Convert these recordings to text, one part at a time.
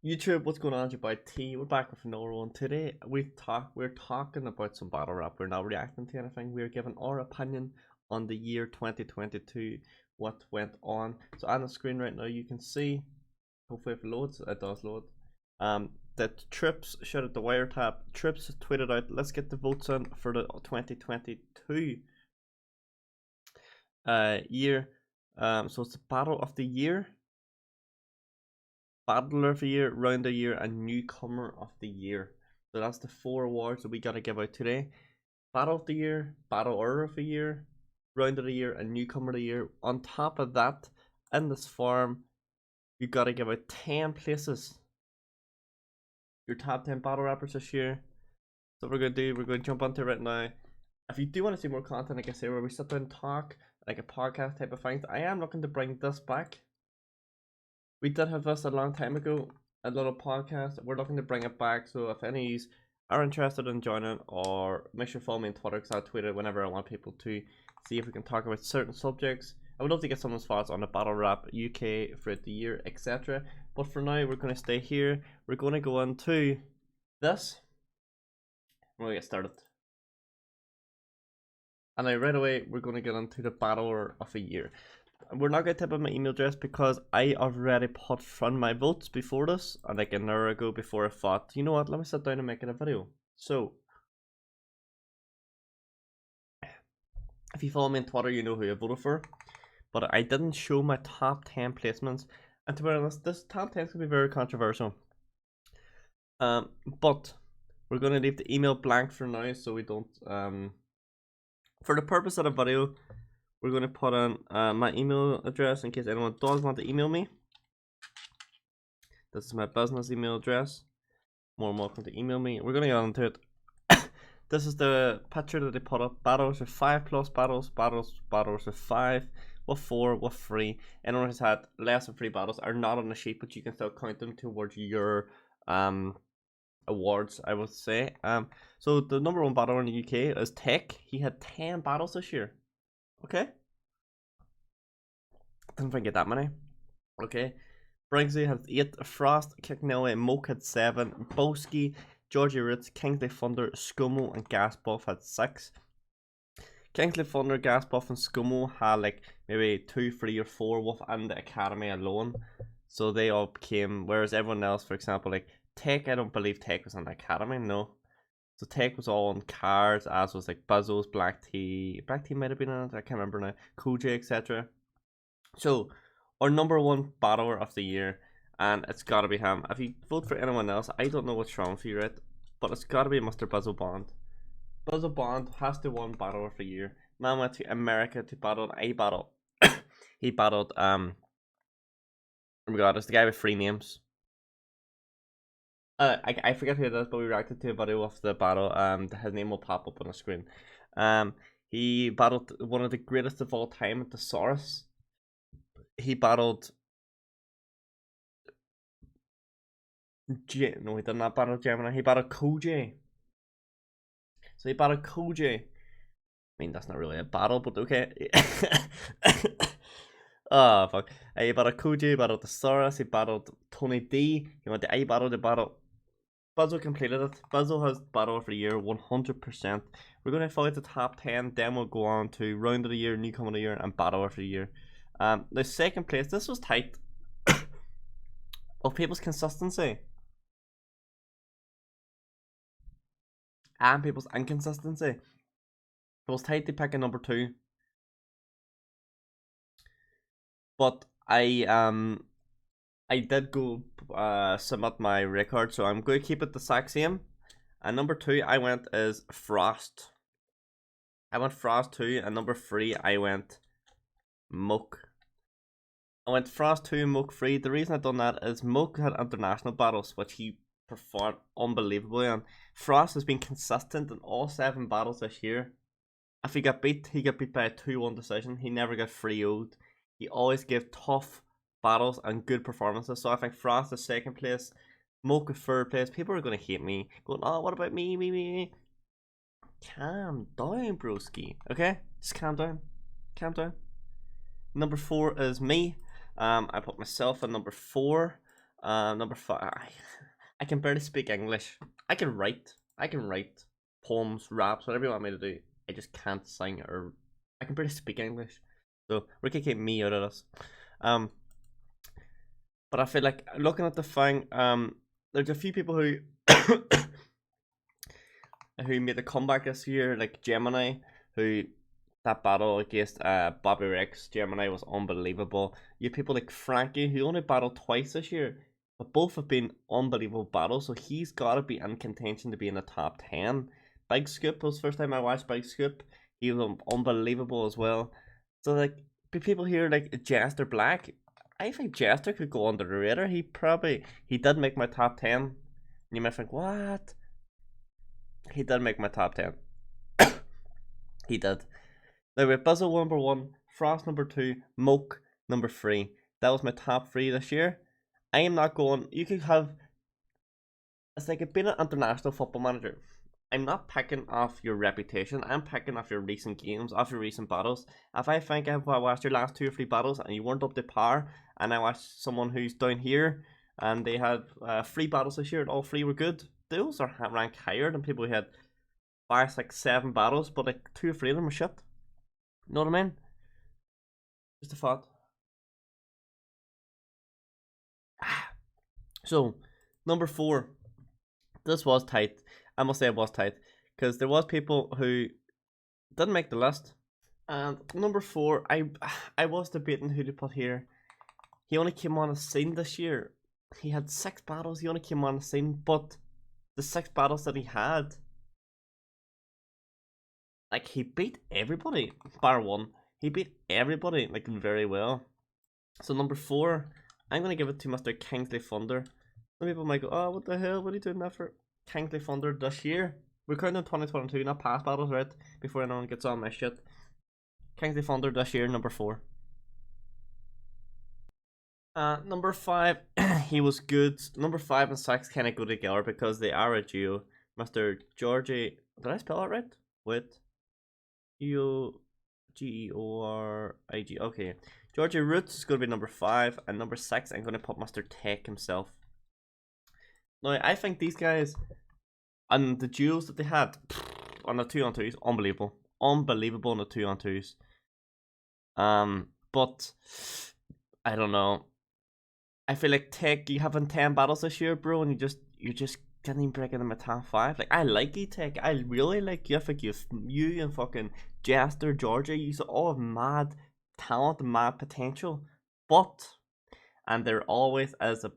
YouTube, what's going on? It's your boy T. We're back with another one. Today we're talking about some battle rap. We're not reacting to anything. We're giving our opinion on the year 2022, what went on. So on the screen right now you can see, hopefully if it loads, it does load. That Shoutout The Wiretap. Troubz tweeted out, let's get the votes in for the 2022 year. So it's the battle of the year, Battler of the Year, Round of the Year, and Newcomer of the Year. So that's the 4 awards that we gotta give out today. Battle of the Year, Battle Order of the Year, Round of the Year, and Newcomer of the Year. On top of that, in this form, you gotta give out 10 places. Your top 10 battle rappers this year. So what we're gonna jump onto it right now. If you do want to see more content, like I say, where we sit down and talk, like a podcast type of thing, I am looking to bring this back. We did have this a long time ago, a little podcast. We're looking to bring it back. So if any are interested in joining, or make sure to follow me on Twitter, because I tweet it whenever I want people to see if we can talk about certain subjects. I would love to get someone's thoughts on the battle rap UK throughout the year, etc. But for now, we're going to stay here. We're going to go into this. We're going to get started. And now right away, we're going to get into the battler of the year. We're not going to type in my email address because I already put from my votes before this, and like an hour ago before I thought, you know what, let me sit down and make it a video. So, if you follow me on Twitter, you know who I voted for. But I didn't show my top 10 placements. And to be honest, this top 10 is going to be very controversial. But we're going to leave the email blank for now so we don't, for the purpose of the video, we're going to put on my email address in case anyone does want to email me. This is my business email address. More than welcome to email me. We're going to get into it. This is the picture that they put up. Battles with 5+ battles with 5, with 4, with 3. Anyone who's had less than 3 battles are not on the sheet, but you can still count them towards your awards, I would say. So the number 1 battler in the UK is Tech. He had 10 battles this year. Okay. Didn't think get that many. Okay. Briggsy had 8, Frost, Kicknelly, Moke had 7, Boski, Georgie Ritz, Kingsley Thunder, Scummo, and Gasbuff had 6. Kingsley Thunder, Gasbuff, and Scummo had like maybe 2, 3, or 4 within the academy alone. So they all came, whereas everyone else, for example, like Tech, I don't believe Tech was on the academy, no. So Tech was all on cards, as was like Buzzles, Black Tea might have been on it, I can't remember now, Cool J, etc. So, our number 1 battler of the year, and it's gotta be him. If you vote for anyone else, I don't know what's wrong with you, right? But it's gotta be Mr. Buzzle Bond. Buzzle Bond has to win battler of the year. Man went to America to battle a battle. He battled oh my god, it's the guy with 3 names. I forget who it is, but we reacted to a video of the battle. His name will pop up on the screen. He battled one of the greatest of all time, Thesaurus. He battled no, he did not battle Gemini. He battled Cool J. So he battled Cool J. I mean, that's not really a battle, but okay. Oh, fuck. He battled Cool J, he battled Thesaurus, he battled Tony D. He went to A battle, the battle. Buzzle completed it. Buzzle has battle of the year 100%. We're going to follow the top 10, then we'll go on to round of the year, newcomer of the year, and battle of the year. The second place, this was tight. Of people's consistency and people's inconsistency. It was tight to pick a number 2. But I did go submit my record, so I'm going to keep it the exact same. And number 2 I went is Frost. I went Frost 2, and number 3 I went Moke. I went Frost 2 and Moke 3. The reason I done that is Moke had international battles, which he performed unbelievably on. Frost has been consistent in all 7 battles this year. If he got beat by a 2-1 decision. He never got 3-0'd. He always gave tough battles and good performances. So I think Frost is 2nd place, Moke is 3rd place. People are going to hate me, going, oh, what about me? Calm down, broski. Okay, just calm down. Calm down. Number 4 is me. I put myself at number 4. Number 5. I can barely speak English. I can write. I can write poems, raps, whatever you want me to do. I just can't sing or I can barely speak English. So we can keep me out of this. But I feel like looking at the thing, there's a few people who who made a comeback this year, like Gemini, who that battle against Bobby Rex, Gemini was unbelievable. You have people like Frankie who only battled twice this year, but both have been unbelievable battles, so he's gotta be in contention to be in the top 10. Big Scoop was the first time I watched Big Scoop. He was unbelievable as well. So like people here like Jester Black, I think Jester could go under the radar. He did make my top 10. And you might think, what? He did make my top 10. He did. Now we have Bizzle number 1, Frost number 2, Moke number 3. That was my top 3 this year. I am not going. You could have. It's like being an international football manager. I'm not picking off your reputation. I'm picking off your recent games, off your recent battles. If I think I've watched your last 2 or 3 battles and you weren't up to par, and I watched someone who's down here and they had 3 battles this year and all 3 were good, those are ranked higher than people who had 5, 6, 7 battles, but like 2 or 3 of them were shit. You know what I mean? Just a thought. So, number 4. This was tight. I must say it was tight. Because there was people who didn't make the list. And number 4, I was debating who to put here. He only came on a scene this year. He had 6 battles. He only came on a scene. But the 6 battles that he had, like, he beat everybody. Bar 1. He beat everybody, like, very well. So number 4, I'm going to give it to Mr. Kingsley Thunder. Some people might go, oh, what the hell? What are you doing that for? Kingsley Thunder this year. We're counting in 2022, not past battles, right? Before anyone gets on my shit. Kingsley Thunder this year, number 4. Number 5, he was good. Number 5 and 6 kind of go together because they are a duo. Mr. Georgie, did I spell it right? Wait. Georrig. Okay. Georgie Roots is going to be number 5, and number 6, I'm going to put Mr. Tech himself. Now, I think these guys and the duels that they had on the 2-on-2s, unbelievable. Unbelievable on the 2-on-2s. But I don't know. I feel like Tech, you having 10 battles this year, bro, and you just didn't even break into my top 5. Like, I like you, Tech. I really like you. I think you and fucking Jester, Georgia, you all have mad talent and mad potential. But, and there always is a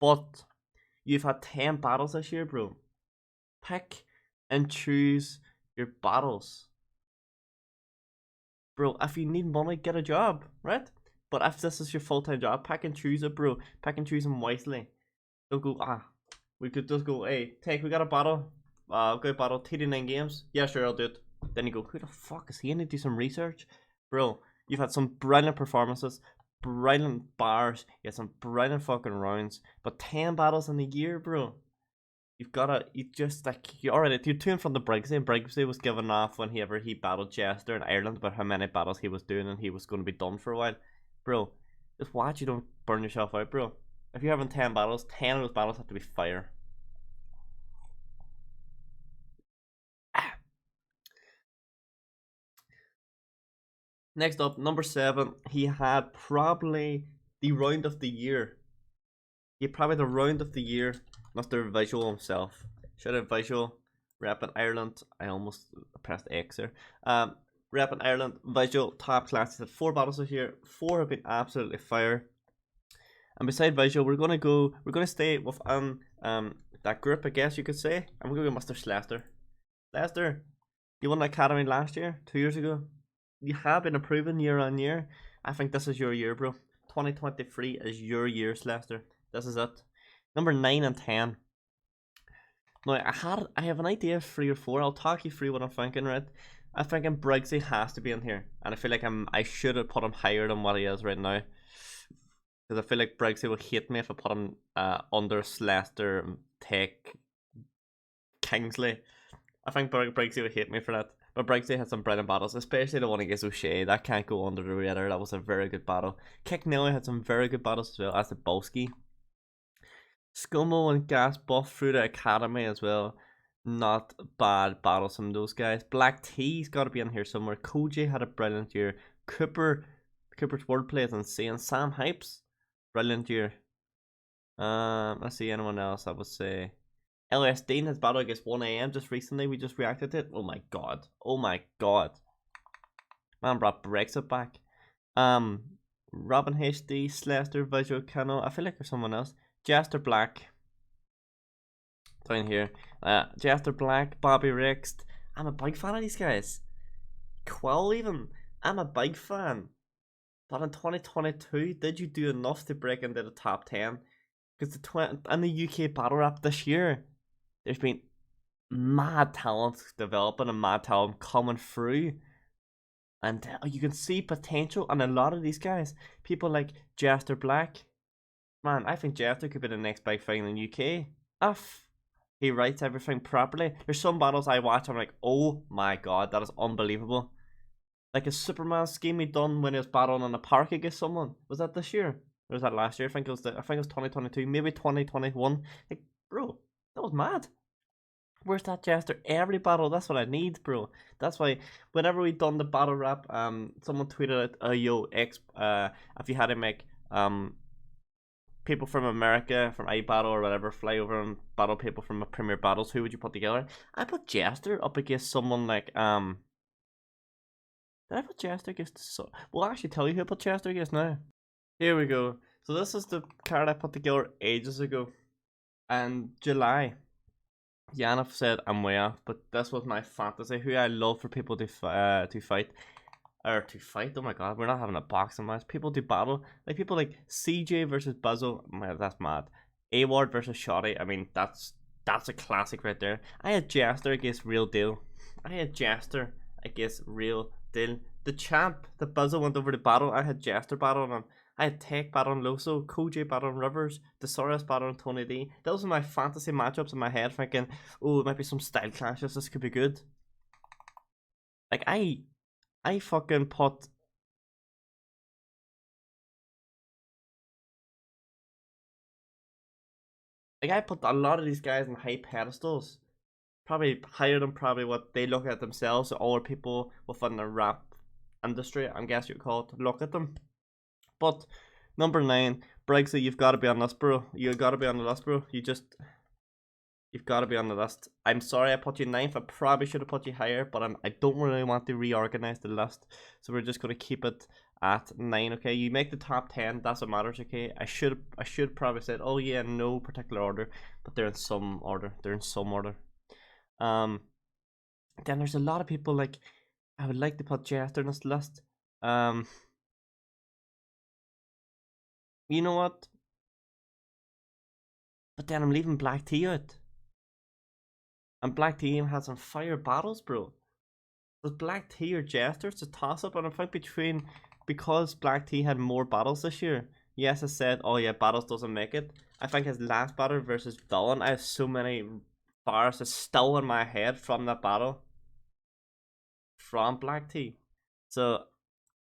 but you've had 10 battles this year, bro. Pick and choose your battles. Bro, if you need money, get a job, right? But if this is your full-time job, pick and choose it, bro. Pick and choose them wisely. Don't go, we could just go, hey, Tech, we got a battle. I've got a battle, TD9 games. Yeah, sure, I'll do it. Then you go, who the fuck is he? I need to do some research. Bro, you've had some brilliant performances, brilliant bars, you had some brilliant fucking rounds, but 10 battles in a year, bro. You've gotta, you just like, you're already, you're 2 from the Briggsy, and Briggsy was given off whenever he battled Jester in Ireland about how many battles he was doing and he was going to be done for a while. Bro, just watch you don't burn yourself out, bro. If you're having 10 battles, 10 of those battles have to be fire. Next up, number 7, he had probably the round of the year. He had probably the round of the year, Mr. Visual himself. Shout out Visual, repping Ireland. I almost pressed X there. Repping Ireland, Visual, top class. He's had 4 battles this year. 4 have been absolutely fire. And beside Visual, we're gonna stay within that group, I guess you could say. I'm gonna go with Mr. Slester. Lester, you won the Academy last year, 2 years ago. You have been improving year on year. I think this is your year, bro. 2023 is your year, Slester. This is it. Number 9 and 10. Now I have an idea of 3 or 4. I'll talk you through what I'm thinking, right? I'm thinking Briggsy has to be in here, and I feel like I should have put him higher than what he is right now. Because I feel like Briggsy will hate me if I put him under Slester, Tech, Kingsley. I think Briggsy will hate me for that. But Briggsy had some brilliant battles, especially the one against O'Shea. That can't go under the radar. That was a very good battle. Kick Nelly had some very good battles as well as the Bolski. Scummo and Gas buff through the academy as well. Not bad battles from those guys. Black T's got to be in here somewhere. Koji had a brilliant year. Cooper's wordplay is insane. Sam Hypes, brilliant year. Let's see anyone else. I would say LS Dean has battled against 1AM just recently. We just reacted to it. Oh my god. Oh my god. Man brought Brexit back. Robin HD, Slester, Visual Cano. I feel like there's someone else. Jester Black. Down here. Jester Black, Bobby Rixt. I'm a big fan of these guys. Quill even. I'm a big fan. But in 2022, did you do enough to break into the top 10? Because in the UK battle rap this year, there's been mad talent developing and mad talent coming through. And you can see potential in a lot of these guys. People like Jester Black. Man, I think Jester could be the next big thing in the UK. If he writes everything properly. There's some battles I watch, I'm like, oh my god, that is unbelievable. Like a Superman scheme he done when he was battling in a park against someone. Was that this year? Or was that last year? I think it was 2022, maybe 2021. Like, bro, that was mad. Where's that Jester? Every battle, that's what I need, bro. That's why whenever we done the battle rap, someone tweeted out, yo, if you had to make people from America, from iBattle or whatever, fly over and battle people from Premier Battles, who would you put together? I put Jester up against someone like did I put Jester against well, I'll actually tell you who I put Jester against now. Here we go. So this is the card I put together ages ago. And July. Yanov said I'm way off, but this was my fantasy. Who I love for people to fight. Oh my god, we're not having a boxing match. People to battle. Like people like CJ versus Buzzle. That's mad. A-Ward versus Shoutout. I mean, that's a classic right there. I had Jester against Real Deal. The champ, the Buzzle went over to battle. I had Jester battling him. I had Tech battling Loso, Koji battling Rivers, Thesaurus battling Tony D. Those were my fantasy matchups in my head, thinking, oh, it might be some style clashes. This could be good. Like I fucking put. Like I put a lot of these guys on high pedestals. Probably higher than probably what they look at themselves, or people within the rap industry, I guess you'd call it, look at them. But number 9, Briggsy, you've got to be on this, bro. You've got to be on the list, bro. You've got to be on the list. I'm sorry I put you 9th. I probably should have put you higher, but I don't really want to reorganize the list. So we're just going to keep it at 9, okay? You make the top 10, that's what matters, okay? I should probably said, oh yeah, no particular order, but they're in some order. Then there's a lot of people like, I would like to put Jester in this list. You know what? But then I'm leaving Black T out. And Black T had some fire battles, bro. Was Black T or Jester? It's a toss up, and I think because Black T had more battles this year. Yes, I said, oh yeah, battles doesn't make it. I think his last battle versus Villain, I have so many bars that's still in my head from that battle. From Black T. So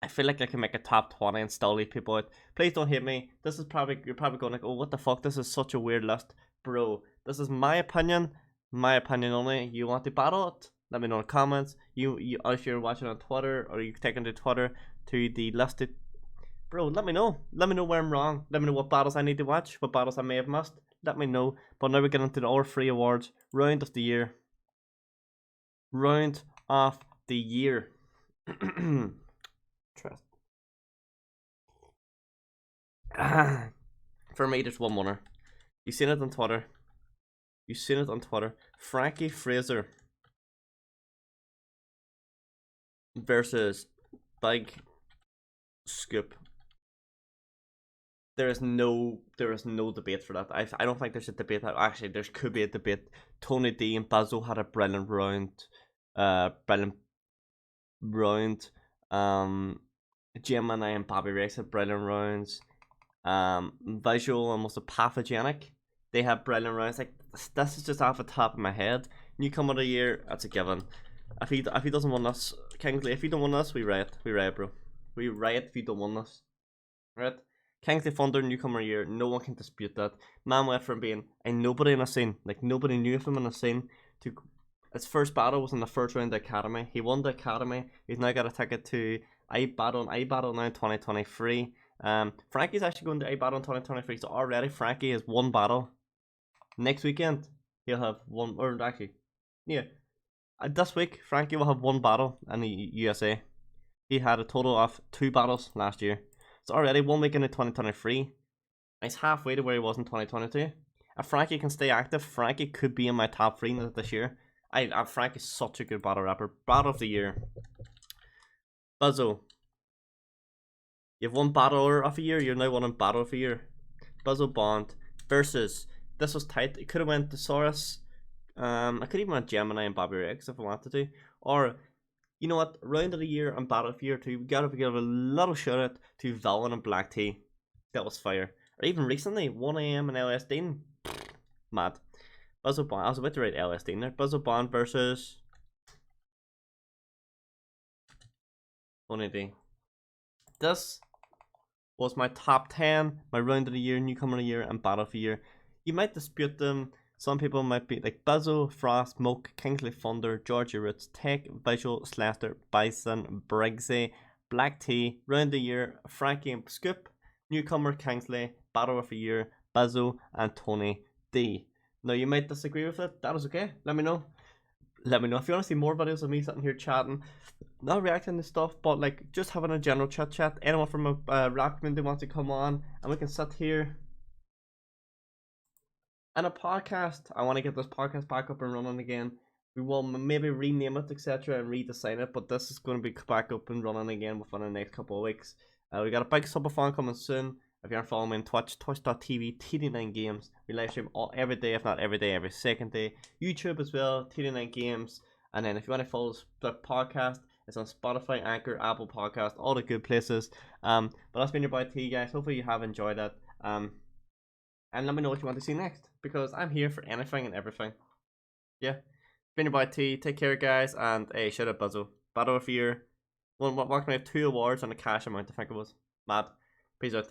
I feel like I can make a top 20 and still leave people out. Please don't hate me. You're probably going like, oh, what the fuck? This is such a weird list. Bro, this is my opinion. My opinion only. You want to battle it? Let me know in the comments. You if you're watching on Twitter or you're taking to Twitter to the listed. Bro, let me know. Let me know where I'm wrong. Let me know what battles I need to watch. What battles I may have missed. Let me know. But now we get into the other 3 awards. Round of the year. Round of the year. Trust. For me, there's one winner. You seen it on Twitter. Frankie Fraser versus Big Scoop. There is no debate for that. I don't think there's a debate. Actually, there could be a debate. Tony D and Bazo had a brilliant round. Gemini and Bobby Rex had brilliant rounds. Visual and most pathogenic. They had brilliant rounds. Like this is just off the top of my head. Newcomer of the year, that's a given. If he doesn't win this, Kingsley, if you don't win this, we riot, bro. We riot if you don't win this. Right? Kingsley Thunder, newcomer year, no one can dispute that. Man went from being a nobody in a scene, like nobody knew of him in a scene, to his first battle was in the first round of the Academy. He won the Academy. He's now got a ticket to iBattle now in 2023. Frankie's actually going to iBattle in 2023, so already Frankie has one battle. Next weekend, he'll have one, or actually, yeah, this week, Frankie will have one battle in the USA. He had a total of 2 battles last year. So already 1 week into 2023. He's halfway to where he was in 2022. If Frankie can stay active, Frankie could be in my top 3 this year. Frankie's such a good battle rapper. Battle of the year. Buzzo. You've won battler of the year, you're now winning battle of the year. Buzzo Bond versus, this was tight. It could have went to Saurus. I could even went Gemini and Bobby Riggs if I wanted to. Or, you know what, round of the year and battle of the year too, we gotta give a little shout out to Valen and Black Tea. That was fire. Or even recently, 1am in LSD. Mad. Buzzo Bond, I was about to write LSD there. Buzzo Bond versus 1AD. This was my top 10, my round of the year, newcomer of the year, and battle of the year. You might dispute them. Some people might be like Buzzo, Frost, Moke, Kingsley Thunder, Georgia Roots, Tech, Visual, Slaster, Bison, Briggsy, Black Tea, round of the year, Frankie and Scoop, newcomer Kingsley, battle of the year, Buzzo, and Tony D. Now you might disagree with it. That is okay. Let me know. Let me know if you want to see more videos of me sitting here chatting, not reacting to stuff, but like just having a general chat. Anyone from a rap community wants to come on, and we can sit here. And a podcast. I want to get this podcast back up and running again. We will maybe rename it, etc., and redesign it, but this is going to be back up and running again within the next couple of weeks. We got a big subathon coming soon. If you aren't following me on Twitch, twitch.tv, TD9 Games. We live stream every day, if not every day, every second day. YouTube as well, TD9 Games. And then if you want to follow the podcast, it's on Spotify, Anchor, Apple Podcast, all the good places. But that's been your boy T, guys. Hopefully you have enjoyed that. And let me know what you want to see next, because I'm here for anything and everything. Yeah. Been your boy T. Take care, guys. And hey, shout out Buzzo. Battle of the year. What can I have 2 awards and a cash amount, I think it was. Mad. Peace out.